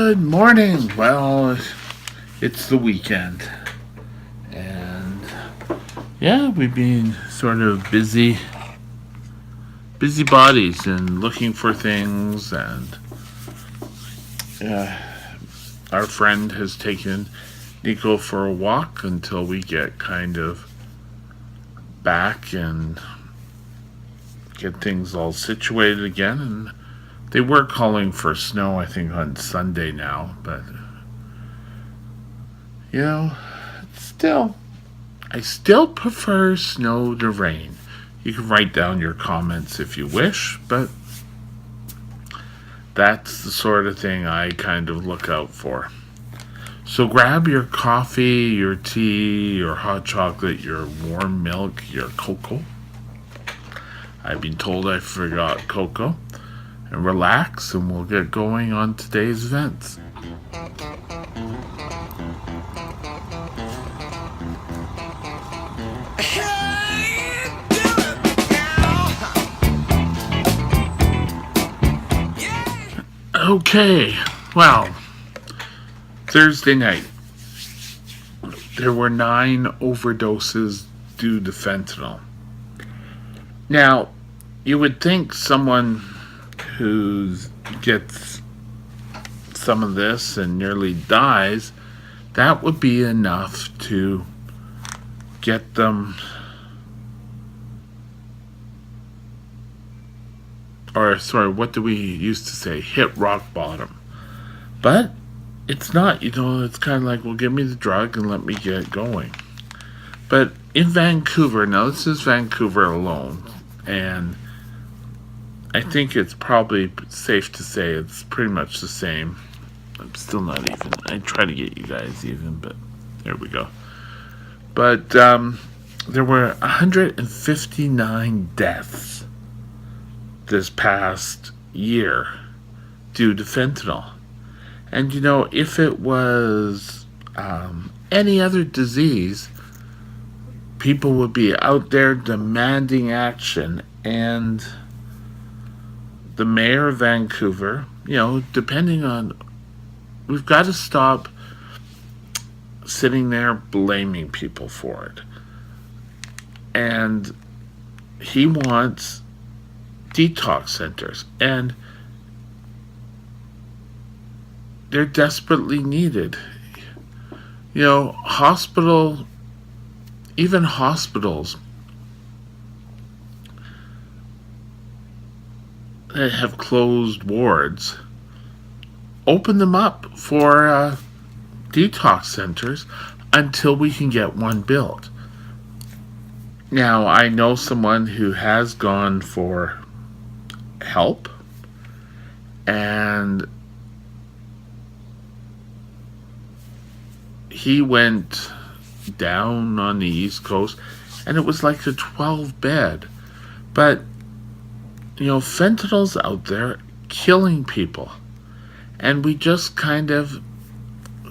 Good morning. Well, it's the weekend. And yeah, we've been sort of busy bodies and looking for things. And uh, our friend has taken Nico for a walk until we get kind of back and get things all situated again. And they were calling for snow, I think, on Sunday now, but you know, still, I still prefer snow to rain. You can write down your comments if you wish, but that's the sort of thing I kind of look out for. So grab your coffee, your tea, your hot chocolate, your warm milk, your cocoa. I've been told I forgot cocoa. And relax, and we'll get going on today's events. Okay, well, Thursday night, there were 9 overdoses due to fentanyl. Now, you would think someone who gets some of this and nearly dies, that would be enough to get them, or sorry, what do we used to say, hit rock bottom. But it's not, it's kind of like, well, give me the drug and let me get going. But in Vancouver, now this is Vancouver alone, and I think it's probably safe to say it's pretty much the same. I'm still not even. I try to get you guys even, but there we go. But there were 159 deaths this past year due to fentanyl. And if it was any other disease, people would be out there demanding action. And the mayor of Vancouver, depending on, we've got to stop sitting there blaming people for it. And he wants detox centers, and they're desperately needed. Even hospitals that have closed wards, open them up for detox centers until we can get one built. Now, I know someone who has gone for help, and he went down on the East Coast, and it was like a 12-bed. But fentanyl's out there killing people. And we just kind of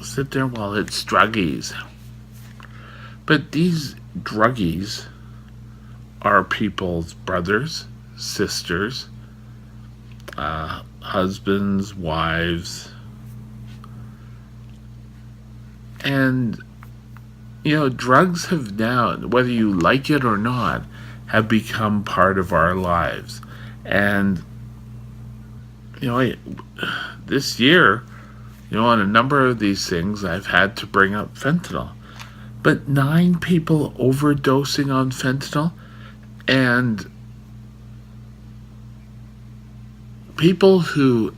sit there, well, it's druggies. But these druggies are people's brothers, sisters, husbands, wives. And, drugs have now, whether you like it or not, have become part of our lives. And this year, on a number of these things, I've had to bring up fentanyl. But 9 people overdosing on fentanyl, and people who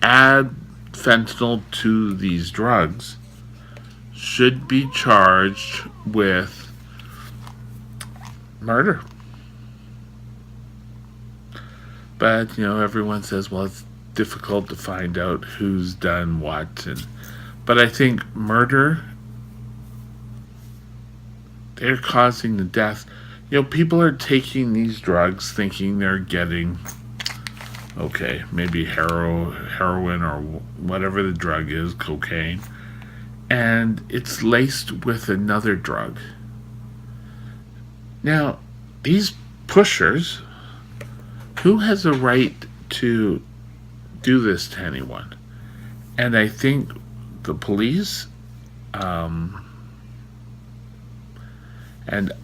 add fentanyl to these drugs should be charged with murder. But, everyone says, well, it's difficult to find out who's done what. But I think murder, they're causing the death. People are taking these drugs thinking they're getting, maybe heroin or whatever the drug is, cocaine. And it's laced with another drug. Now, these pushers, who has a right to do this to anyone? And I think the police and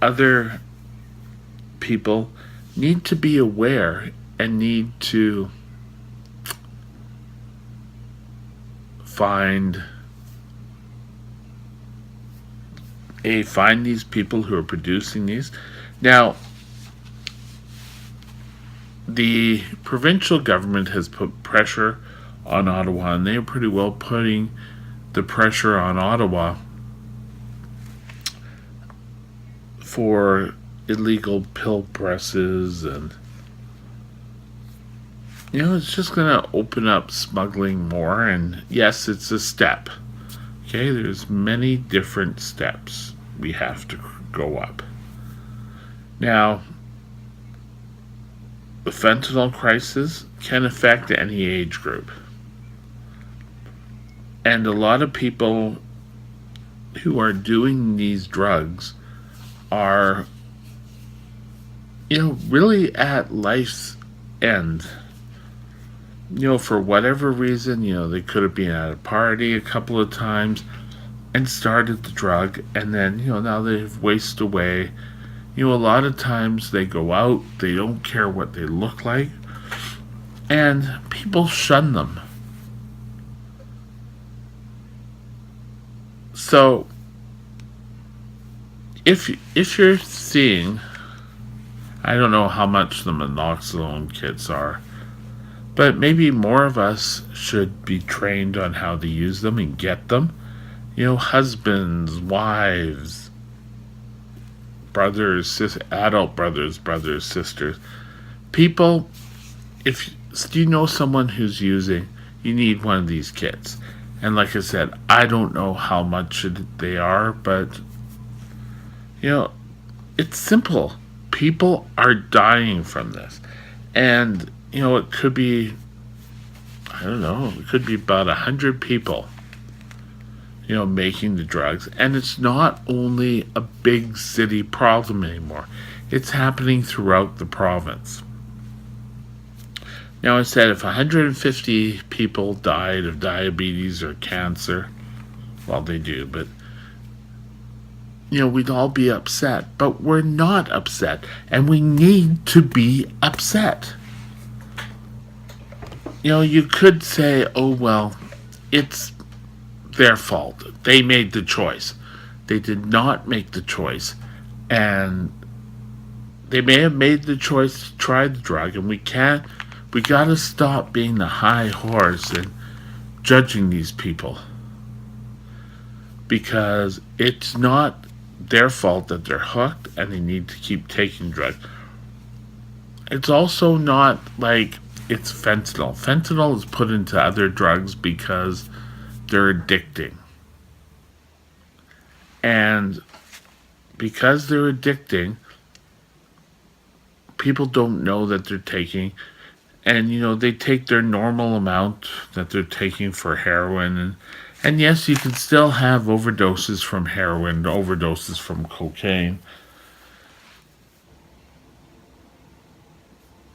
other people need to be aware and need to find find these people who are producing these. Now, the provincial government has put pressure on Ottawa, and they're pretty well putting the pressure on Ottawa for illegal pill presses, and it's just going to open up smuggling more. And yes, it's a step. Okay, there's many different steps we have to go up. Now, the fentanyl crisis can affect any age group. And a lot of people who are doing these drugs are, really at life's end. For whatever reason, they could have been at a party a couple of times and started the drug, and then, now they've wasted away. A lot of times they go out, they don't care what they look like, and people shun them. So, if you're seeing, I don't know how much the minoxidil kits are, but maybe more of us should be trained on how to use them and get them. Husbands, wives, brothers, adult brothers, sisters. People, if you know someone who's using, you need one of these kits. And like I said, I don't know how much they are, but, it's simple. People are dying from this. And, it could be, I don't know, it could be about 100 people, making the drugs. And it's not only a big city problem anymore. It's happening throughout the province. Now, I said if 150 people died of diabetes or cancer, well, they do, but, we'd all be upset. But we're not upset, and we need to be upset. You could say, oh, well, it's their fault. They made the choice. They did not make the choice. And they may have made the choice to try the drug, and we got to stop being the high horse and judging these people. Because it's not their fault that they're hooked and they need to keep taking drugs. It's also not like it's fentanyl. Fentanyl is put into other drugs because they're addicting. And because they're addicting, people don't know that they're taking, and they take their normal amount that they're taking for heroin, and yes, you can still have overdoses from heroin, overdoses from cocaine.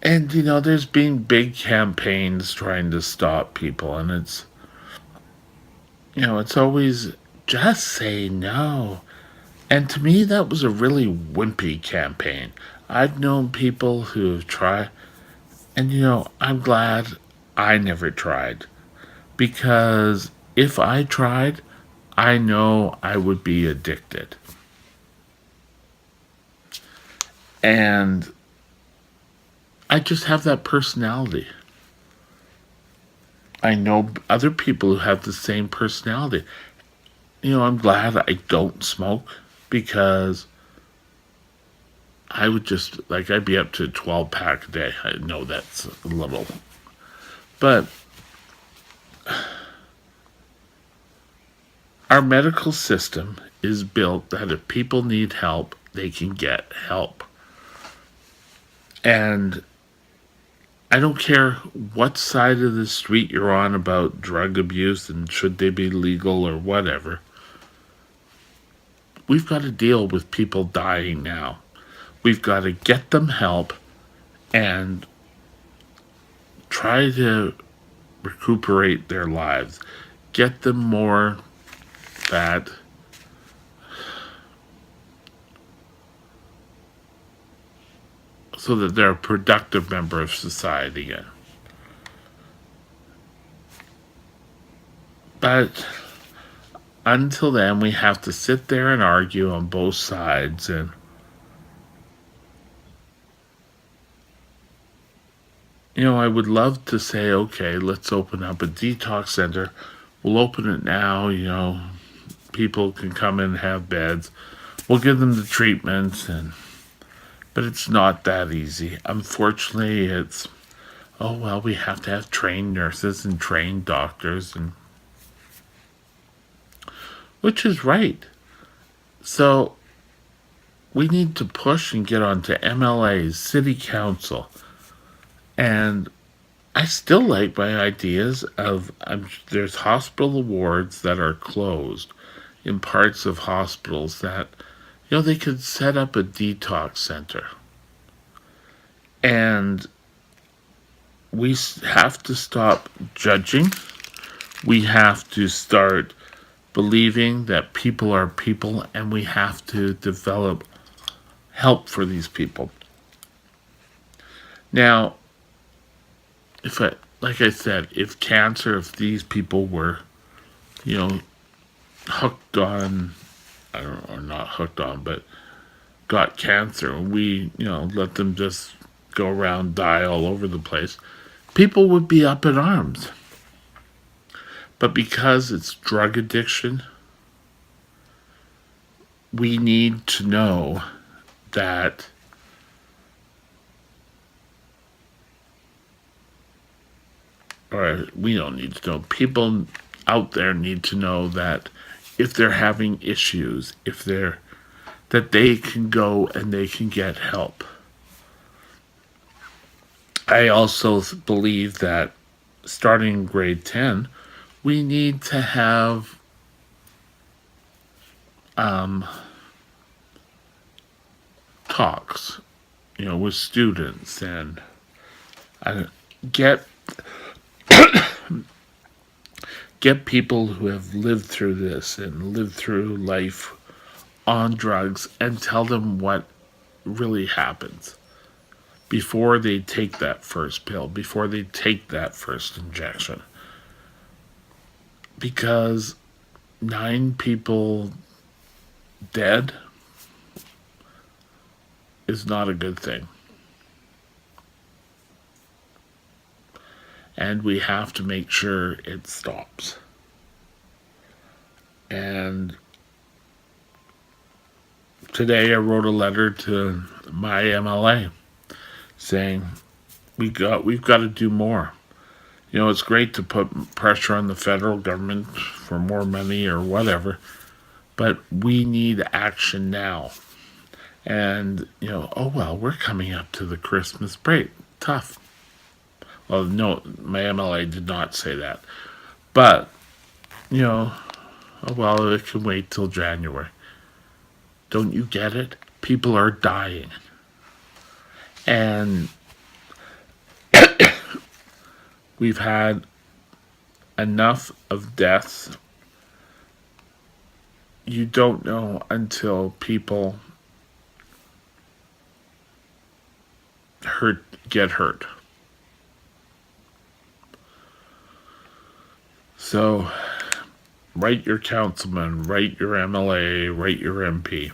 And there's been big campaigns trying to stop people, and it's always just say no. And to me, that was a really wimpy campaign. I've known people who have tried, and I'm glad I never tried. Because if I tried, I know I would be addicted. And I just have that personality. I know other people who have the same personality. I'm glad I don't smoke, because I would just, I'd be up to a 12-pack a day. I know that's a little. But our medical system is built that if people need help, they can get help. And I don't care what side of the street you're on about drug abuse and should they be legal or whatever. We've got to deal with people dying now. We've got to get them help and try to recuperate their lives. get them more that so that they're a productive member of society again. But until then, we have to sit there and argue on both sides. And, I would love to say, okay, let's open up a detox center. We'll open it now, people can come in and have beds. We'll give them the treatments, but it's not that easy. Unfortunately, it's, oh, well, we have to have trained nurses and trained doctors, and which is right. So we need to push and get onto MLAs, city council. And I still like my ideas of there's hospital wards that are closed in parts of hospitals that, they could set up a detox center. And we have to stop judging. We have to start believing that people are people, and we have to develop help for these people. Now, like I said, if these people were, hooked on, I don't know, or not hooked on, but got cancer, and we, let them just go around, die all over the place, people would be up in arms. But because it's drug addiction, we need to know that or we don't need to know. People out there need to know that if they're having issues, that they can go and they can get help. I also believe that starting grade 10, we need to have talks, with students and get people who have lived through this and lived through life on drugs and tell them what really happens before they take that first pill, before they take that first injection. Because 9 people dead is not a good thing. And we have to make sure it stops. And today I wrote a letter to my MLA saying we've got to do more. It's great to put pressure on the federal government for more money or whatever, but we need action now. And, oh well, we're coming up to the Christmas break. Tough. Well, no, my MLA did not say that. But, oh well, it can wait till January. Don't you get it? People are dying. And we've had enough of deaths. You don't know until people get hurt. So, write your councilman, write your MLA, write your MP.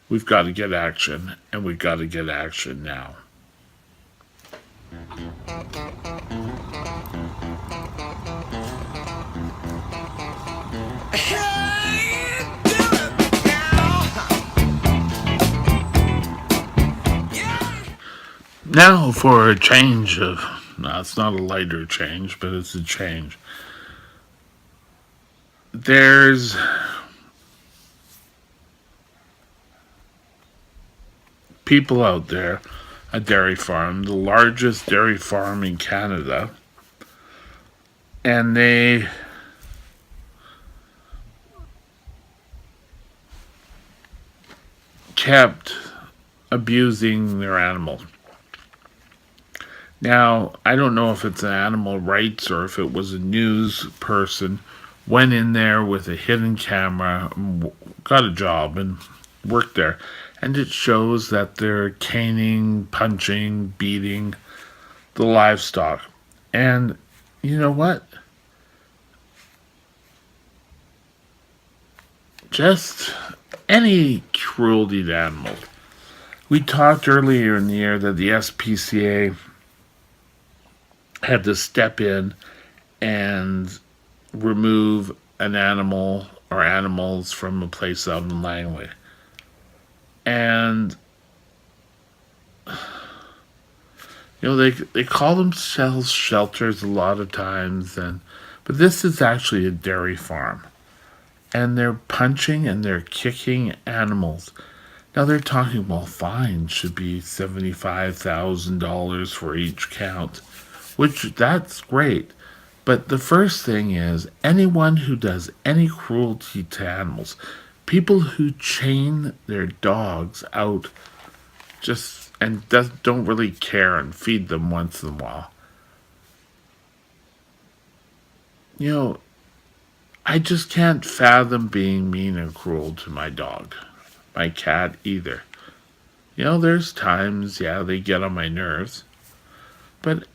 We've got to get action, and we've got to get action now. Now for a change of, no, it's not a lighter change, but it's a change. There's people out there, a dairy farm, the largest dairy farm in Canada, and they kept abusing their animals. Now, I don't know if it's an animal rights or if it was a news person went in there with a hidden camera, got a job, and worked there. And it shows that they're caning, punching, beating the livestock. And you know what? Just any cruelty to animals. We talked earlier in the year that the SPCA had to step in and remove an animal or animals from a place out in Langley. And they call themselves shelters a lot of times, and but this is actually a dairy farm, and they're punching and they're kicking animals. Now they're talking, well, fines should be $75,000 for each count, which that's great. But the first thing is anyone who does any cruelty to animals, people who chain their dogs out just and don't really care and feed them once in a while. You know, I just can't fathom being mean and cruel to my dog, my cat either. There's times, yeah, they get on my nerves, but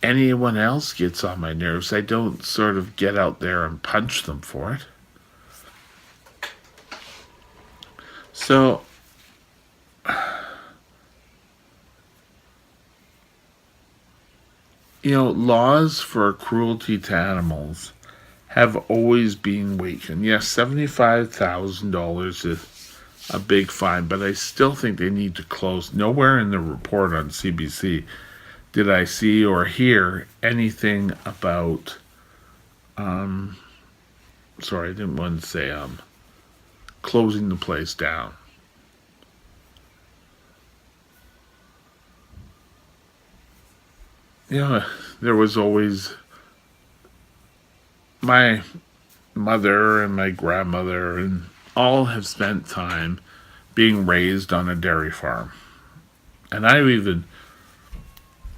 anyone else gets on my nerves, I don't sort of get out there and punch them for it. So, laws for cruelty to animals have always been weak. And yes, $75,000 is a big fine, but I still think they need to close. Nowhere in the report on CBC did I see or hear anything about, sorry, I didn't want to say, closing the place down. There was always my mother and my grandmother and all have spent time being raised on a dairy farm. And I even,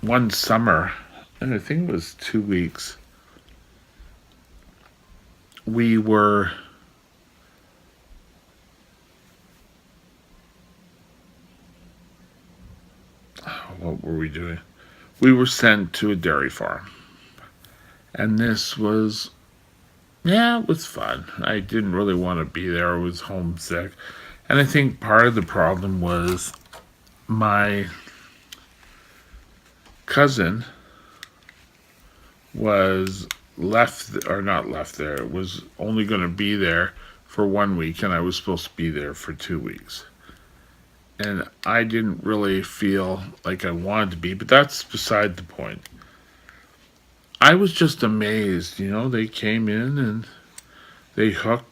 one summer, and I think it was 2 weeks, we were what were we doing? We were sent to a dairy farm. And this was, yeah, it was fun. I didn't really want to be there. I was homesick. And I think part of the problem was my cousin was left, or not left there, it was only going to be there for 1 week, and I was supposed to be there for 2 weeks. And I didn't really feel like I wanted to be, but that's beside the point. I was just amazed, they came in and they hooked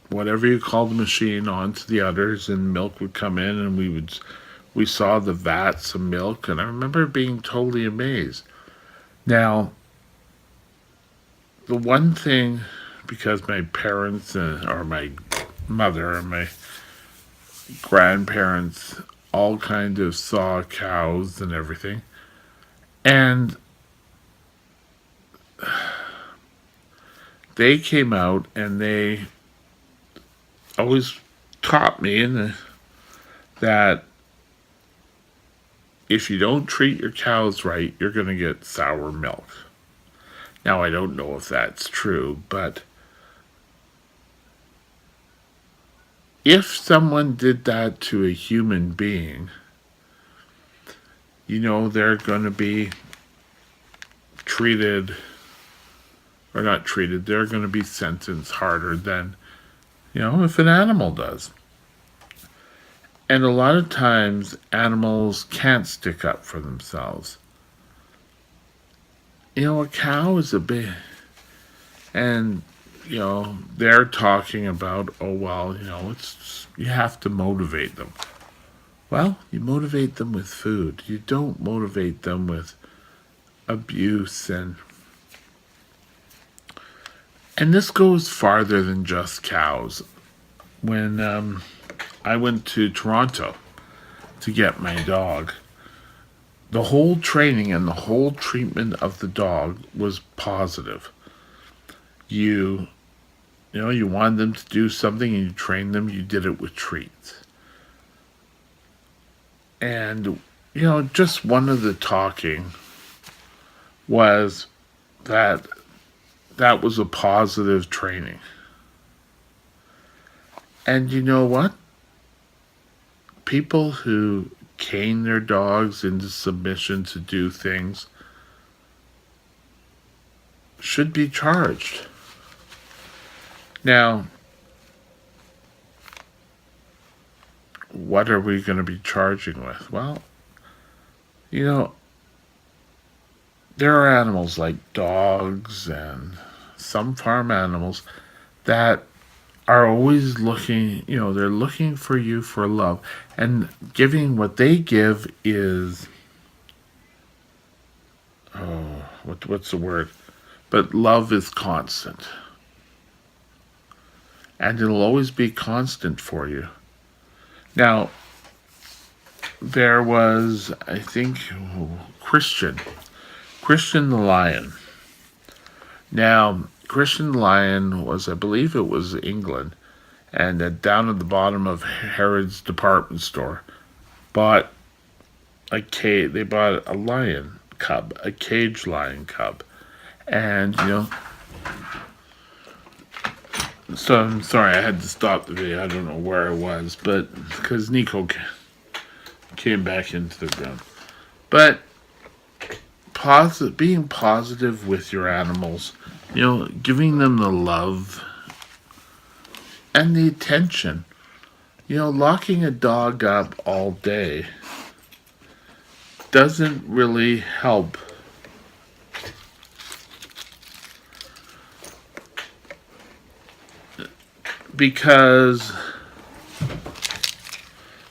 whatever you call the machine onto the udders, and milk would come in, and we saw the vats of milk, and I remember being totally amazed. Now, the one thing, because my parents or my mother and my grandparents all kind of saw cows and everything, and they came out and they always taught me that if you don't treat your cows right, you're going to get sour milk. Now, I don't know if that's true, but if someone did that to a human being, they're going to be treated, or not treated, they're going to be sentenced harder than, if an animal does. And a lot of times, animals can't stick up for themselves. A cow is a big, and, they're talking about, oh, well, you have to motivate them. Well, you motivate them with food. You don't motivate them with abuse and this goes farther than just cows. When I went to Toronto to get my dog, the whole training and the whole treatment of the dog was positive. You you wanted them to do something and you trained them, you did it with treats. And just one of the talking was that that was a positive training. And you know what? People who cane their dogs into submission to do things should be charged. Now, what are we going to be charging with? Well, you know, there are animals like dogs and some farm animals that are always looking, they're looking for you for love. And giving what they give is, what's the word? But love is constant. And it'll always be constant for you. Now, there was, I think, Christian the Lion. Now, Christian the Lion was, I believe it was England, and down at the bottom of Harrods department store, they bought a lion cub, a caged lion cub. And, so I'm sorry I had to stop the video. I don't know where I was, but because Nico came back into the room. But being positive with your animals, giving them the love and the attention. Locking a dog up all day doesn't really help. Because,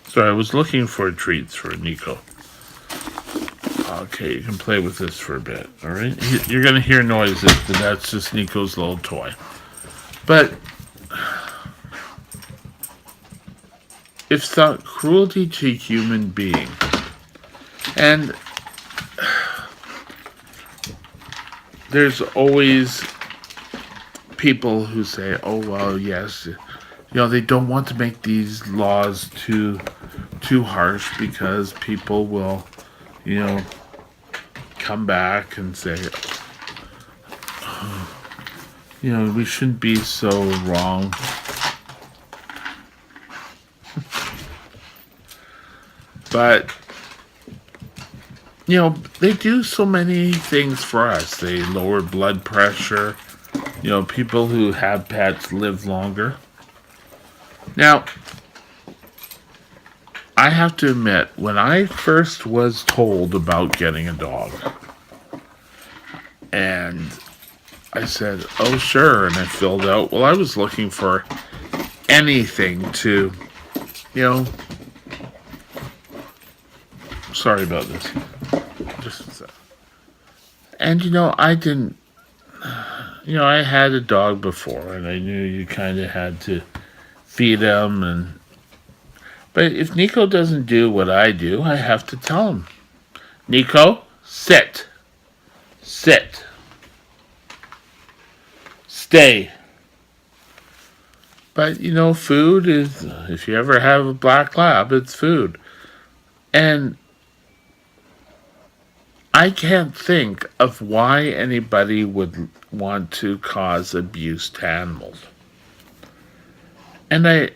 sorry, I was looking for treats for Nico. Okay, you can play with this for a bit, all right? You're going to hear noises, but that's just Nico's little toy. But it's not cruelty to human being. And there's always people who say, oh, well, yes, they don't want to make these laws too harsh because people will, come back and say, we shouldn't be so wrong. But, they do so many things for us. They lower blood pressure. People who have pets live longer. Now, I have to admit, when I first was told about getting a dog, and I said, oh, sure, and I filled out, well, I was looking for anything to, sorry about this. And, I didn't, I had a dog before, and I knew you kind of had to feed him, but if Nico doesn't do what I do, I have to tell him, Nico, sit, stay. But, food is, if you ever have a black lab, it's food. And I can't think of why anybody would want to cause abuse to animals. And they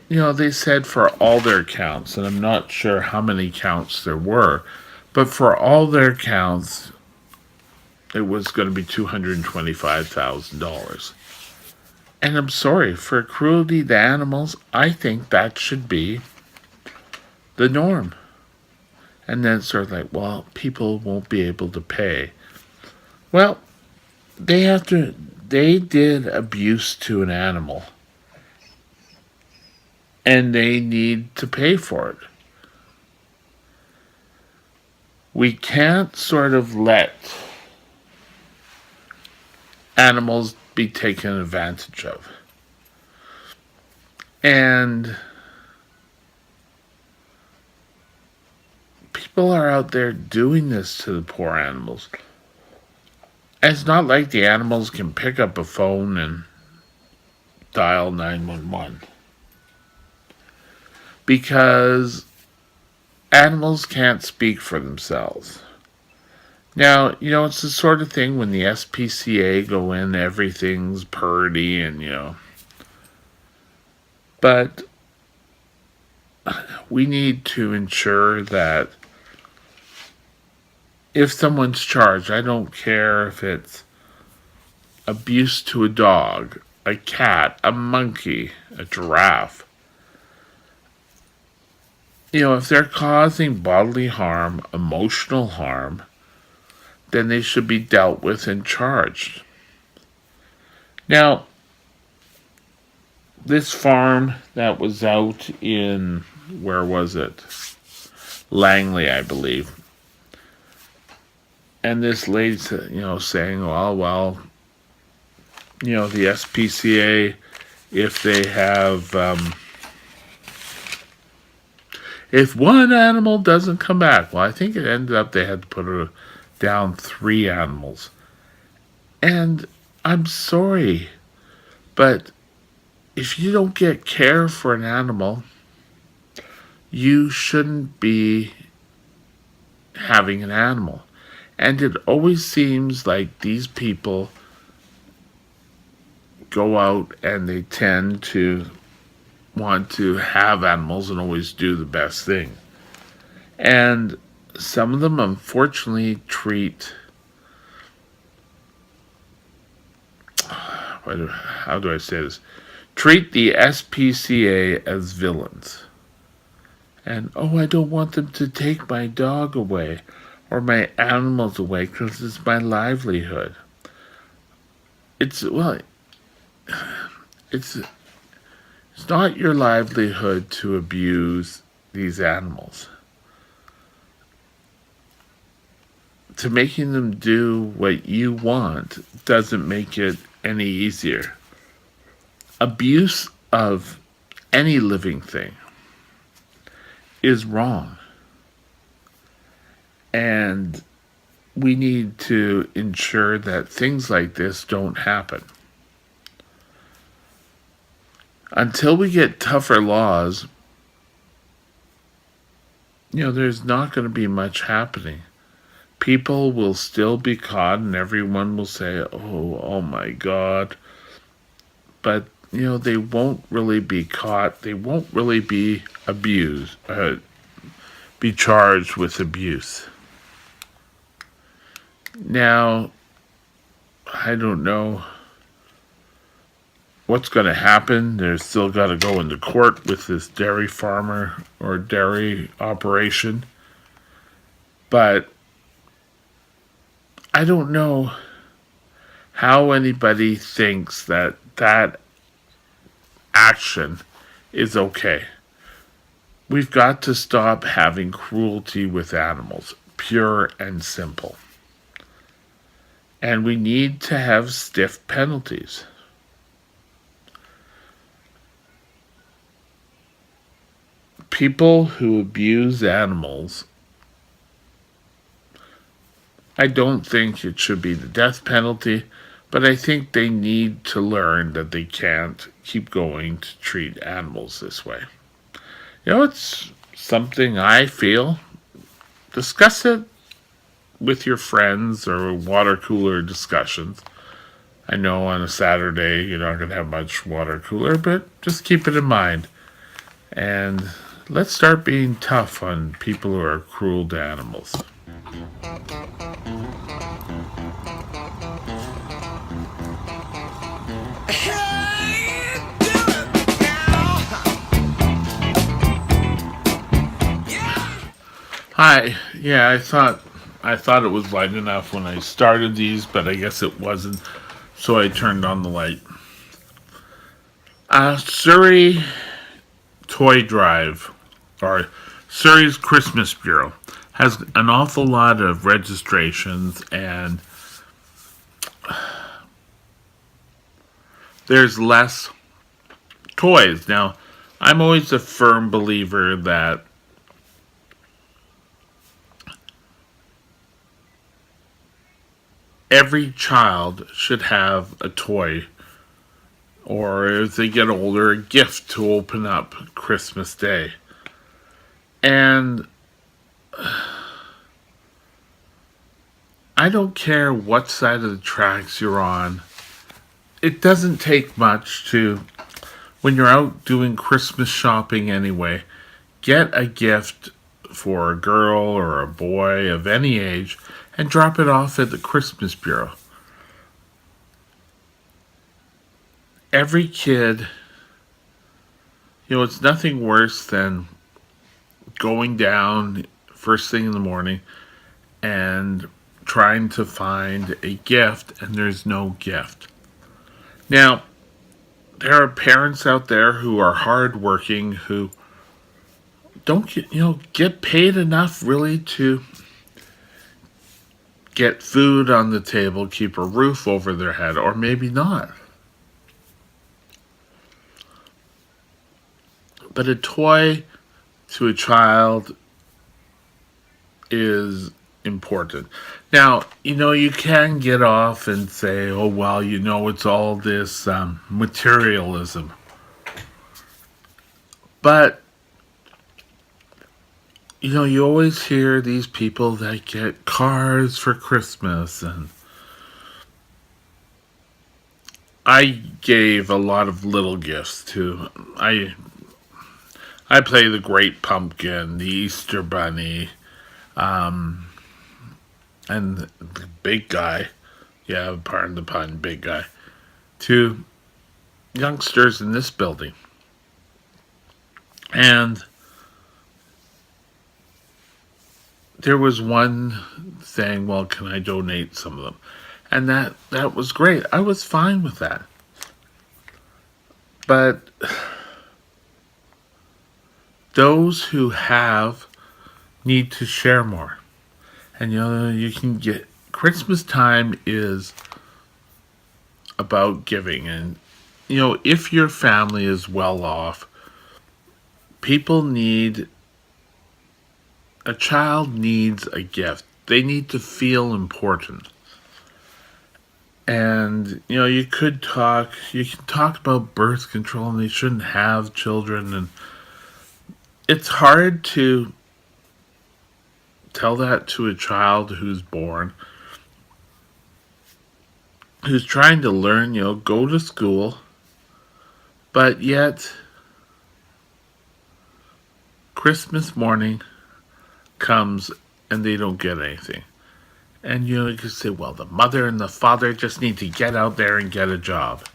said for all their counts, and I'm not sure how many counts there were, but for all their counts, it was going to be $225,000. And I'm sorry, for cruelty to animals, I think that should be the norm. And then it's sort of like, well, people won't be able to pay. Well, they did abuse to an animal. And they need to pay for it. We can't sort of let animals be taken advantage of. And people are out there doing this to the poor animals. And it's not like the animals can pick up a phone and dial 911 because animals can't speak for themselves. Now, it's the sort of thing when the SPCA go in, everything's purdy and. But we need to ensure that if someone's charged, I don't care if it's abuse to a dog, a cat, a monkey, a giraffe. If they're causing bodily harm, emotional harm, then they should be dealt with and charged. Now, this farm that was out in, where was it? Langley, I believe. And this lady, saying, well, the SPCA, if they have, if one animal doesn't come back, well, I think it ended up they had to put down 3 animals. And I'm sorry, but if you don't get care for an animal, you shouldn't be having an animal. And it always seems like these people go out and they tend to want to have animals and always do the best thing. And some of them unfortunately treat, how do I say this? Treat the SPCA as villains. And, I don't want them to take my dog away or my animals away because it's my livelihood. It's not your livelihood to abuse these animals. To making them do what you want doesn't make it any easier. Abuse of any living thing is wrong. And we need to ensure that things like this don't happen. Until we get tougher laws, there's not going to be much happening. People will still be caught and everyone will say, oh my God. But, they won't really be caught. They won't really be abused, be charged with abuse. Now, I don't know what's going to happen. They're still got to go into court with this dairy farmer or dairy operation. But I don't know how anybody thinks that action is okay. We've got to stop having cruelty with animals, pure and simple. And we need to have stiff penalties. People who abuse animals, I don't think it should be the death penalty, but I think they need to learn that they can't keep going to treat animals this way. It's something I feel. Discuss it with your friends or water cooler discussions. I know on a Saturday you're not going to have much water cooler, but just keep it in mind. And let's start being tough on people who are cruel to animals. Hi. Yeah, I thought it was light enough when I started these, but I guess it wasn't, so I turned on the light. Surrey Toy Drive, or Surrey's Christmas Bureau, has an awful lot of registrations, and there's less toys. Now, I'm always a firm believer that every child should have a toy, or as they get older, a gift to open up Christmas Day. And I don't care what side of the tracks you're on. It doesn't take much to, when you're out doing Christmas shopping anyway, get a gift for a girl or a boy of any age and drop it off at the Christmas Bureau. Every kid, it's nothing worse than going down first thing in the morning and trying to find a gift and there's no gift. Now, there are parents out there who are hardworking who don't get paid enough really to get food on the table, keep a roof over their head, or maybe not. But a toy to a child is important. Now, you can get off and say, oh, well, it's all this materialism. But, you always hear these people that get cars for Christmas. And I gave a lot of little gifts too. I play the Great Pumpkin, the Easter Bunny, and the big guy, pardon the pun, big guy, to youngsters in this building. And there was one saying, well, can I donate some of them? And that was great. I was fine with that. But those who have need to share more. And you can get, Christmas time is about giving. And if your family is well off, a child needs a gift. They need to feel important. And you can talk about birth control and they shouldn't have children, and it's hard to tell that to a child who's born, who's trying to learn, go to school, but yet Christmas morning comes and they don't get anything. And you can say, well, the mother and the father just need to get out there and get a job.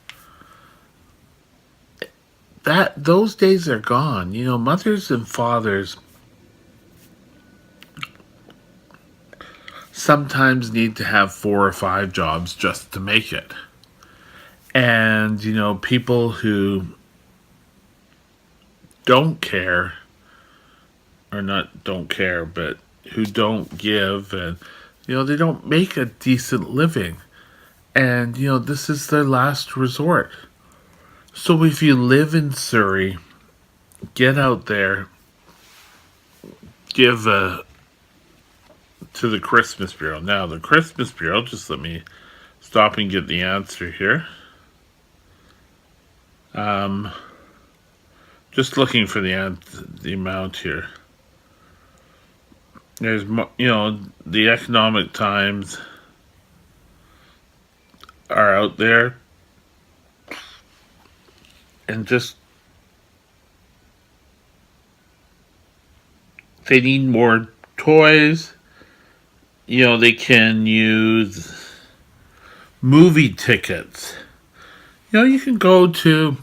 Those days are gone. Mothers and fathers sometimes need to have 4 or 5 jobs just to make it. And, people who don't care, or not don't care, but who don't give, and, they don't make a decent living. And, this is their last resort. So if you live in Surrey, get out there, give to the Christmas Bureau. Now, the Christmas Bureau, just let me stop and get the answer here. Just looking for the amount here. There's, the Economic Times are out there. And just, they need more toys. They can use movie tickets. You can go to,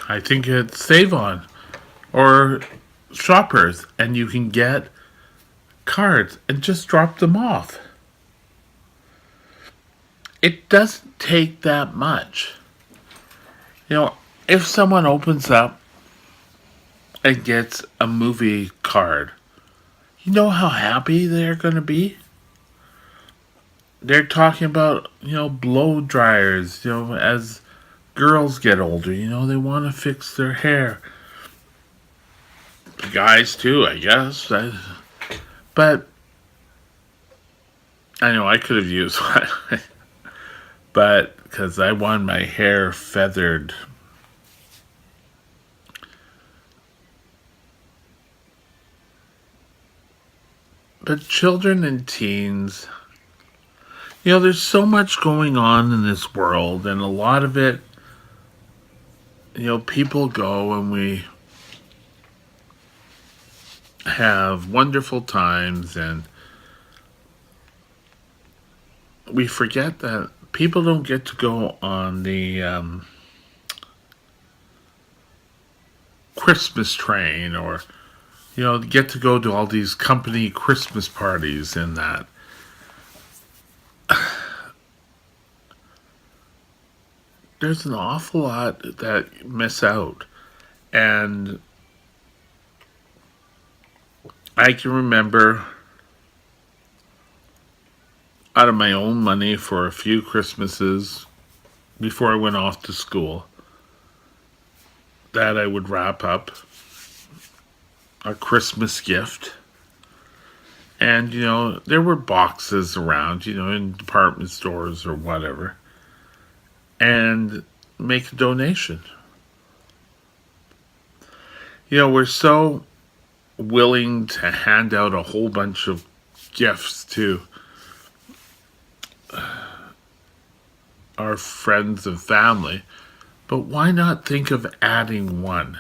I think it's Save On or Shoppers, and you can get cards and just drop them off. It doesn't take that much. If someone opens up and gets a movie card, you know how happy they're going to be? They're talking about, blow dryers, as girls get older, they want to fix their hair. Guys too, I guess. But I know I could have used one. but because I want my hair feathered. But children and teens, there's so much going on in this world, and a lot of it, people go and we have wonderful times, and we forget that people don't get to go on the Christmas train, or get to go to all these company Christmas parties and that. There's an awful lot that miss out. And I can remember out of my own money for a few Christmases before I went off to school that I would wrap up a Christmas gift. And, there were boxes around, in department stores or whatever, and make a donation. We're so willing to hand out a whole bunch of gifts to our friends and family, but why not think of adding one?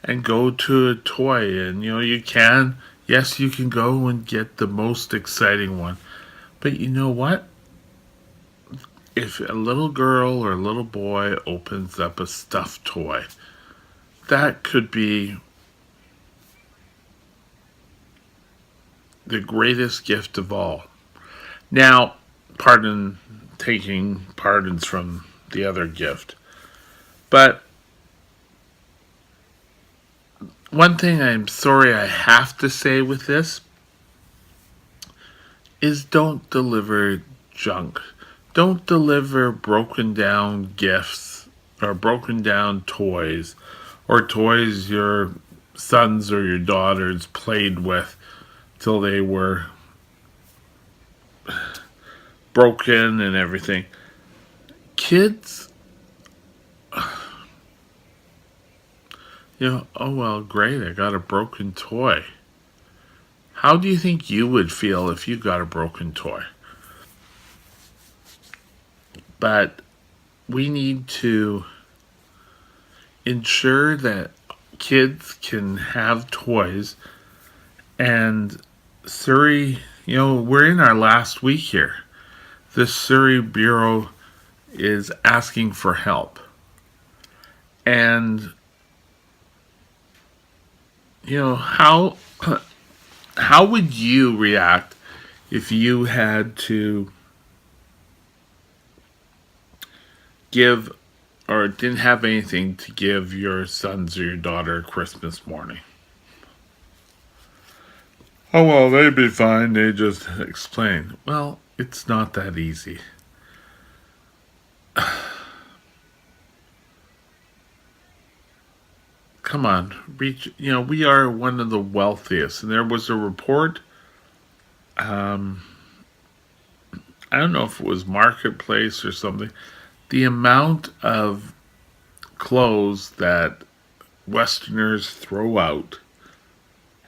And go to a toy, and you can go and get the most exciting one. But you know what? If a little girl or a little boy opens up a stuffed toy, that could be the greatest gift of all. Now, taking pardons from the other gift, but one thing I'm sorry I have to say with this is don't deliver junk. Don't deliver broken down gifts or broken down toys or toys your sons or your daughters played with till they were broken and everything. Kids, oh well, great, I got a broken toy. How do you think you would feel if you got a broken toy? But we need to ensure that kids can have toys. And Surrey, we're in our last week here. The Surrey Bureau is asking for help. And how would you react if you had to give or didn't have anything to give your sons or your daughter Christmas morning? Oh, well, they'd be fine. They just explain. Well, it's not that easy. Come on, we are one of the wealthiest. And there was a report, I don't know if it was Marketplace or something, the amount of clothes that Westerners throw out,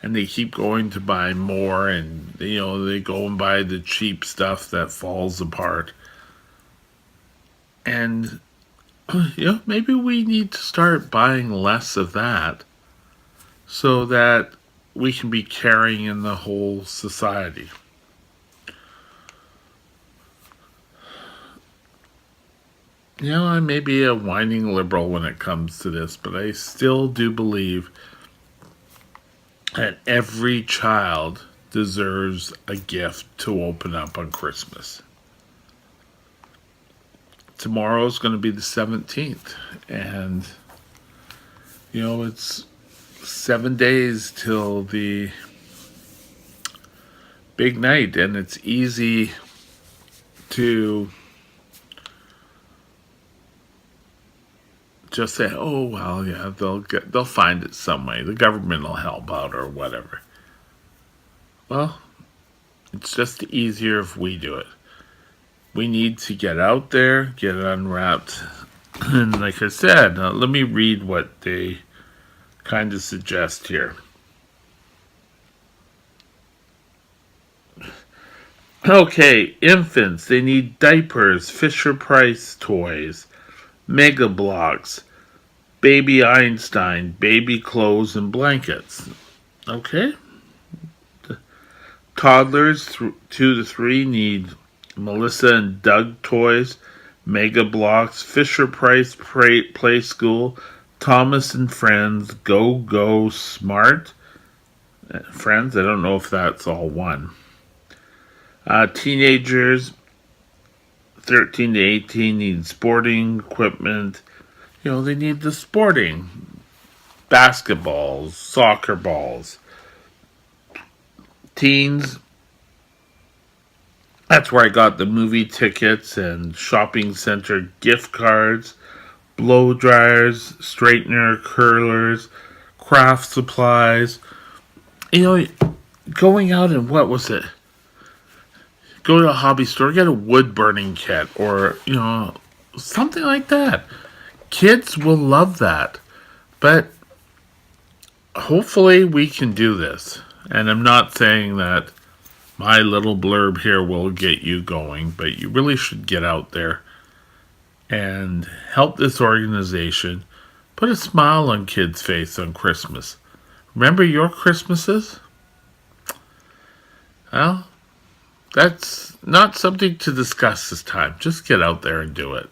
and they keep going to buy more, and they go and buy the cheap stuff that falls apart. And maybe we need to start buying less of that so that we can be caring in the whole society. I may be a whining liberal when it comes to this, but I still do believe that every child deserves a gift to open up on Christmas. Tomorrow's going to be the 17th, and it's 7 days till the big night, and it's easy to just say, oh well, yeah, they'll find it some way, the government will help out or whatever. Well, it's just easier if we do it. We need to get out there, get it unwrapped. And like I said, let me read what they kind of suggest here. Okay, infants, they need diapers, Fisher-Price toys, Mega Blocks, Baby Einstein, baby clothes, and blankets. Okay? Toddlers 2 to 3 need Melissa and Doug toys, Mega Blocks, Fisher-Price Play School, Thomas and Friends, Go Smart. Friends, I don't know if that's all one. Teenagers 13 to 18 need sporting equipment. They need the sporting. Basketballs, soccer balls. Teens, that's where I got the movie tickets and shopping center gift cards, blow dryers, straightener, curlers, craft supplies. Going out and what was it? Go to a hobby store, get a wood burning kit or, something like that. Kids will love that. But hopefully we can do this. And I'm not saying that my little blurb here will get you going, but you really should get out there and help this organization put a smile on kids' face on Christmas. Remember your Christmases? Well, that's not something to discuss this time. Just get out there and do it.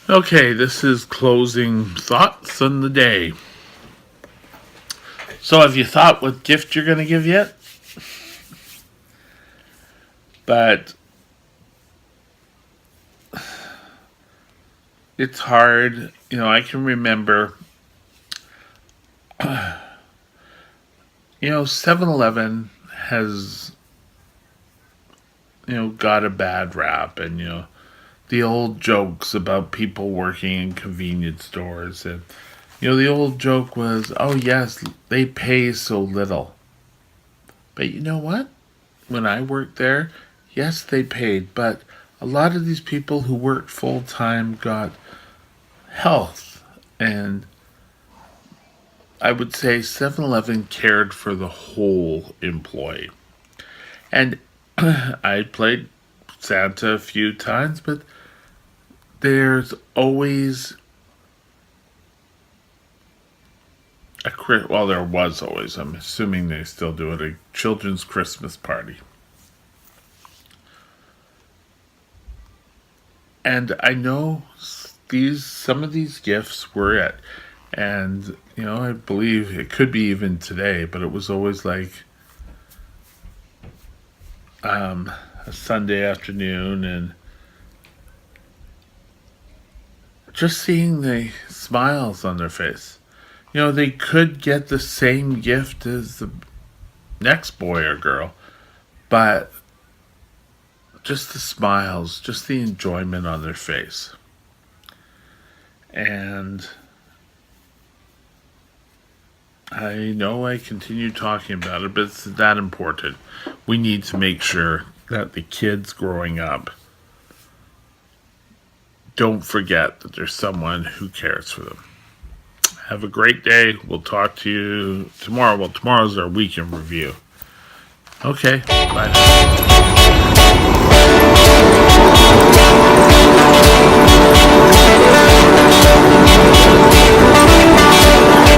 Okay, this is closing thoughts on the day. So have you thought what gift you're going to give yet? But it's hard. I can remember, 7-Eleven has, got a bad rap. And, the old jokes about people working in convenience stores. And, the old joke was, oh, yes, they pay so little. But you know what? When I worked there, yes, they paid. But a lot of these people who worked full-time got health. And I would say 7-Eleven cared for the whole employee. And I played Santa a few times, but there's always there was always, I'm assuming they still do it, a children's Christmas party. And I know some of these gifts were it. And, I believe it could be even today, but it was always like a Sunday afternoon, and just seeing the smiles on their face. They could get the same gift as the next boy or girl, but just the smiles, just the enjoyment on their face. And I know I continue talking about it, but it's that important. We need to make sure that the kids growing up don't forget that there's someone who cares for them. Have a great day. We'll talk to you tomorrow. Well, tomorrow's our weekend review. Okay, bye now.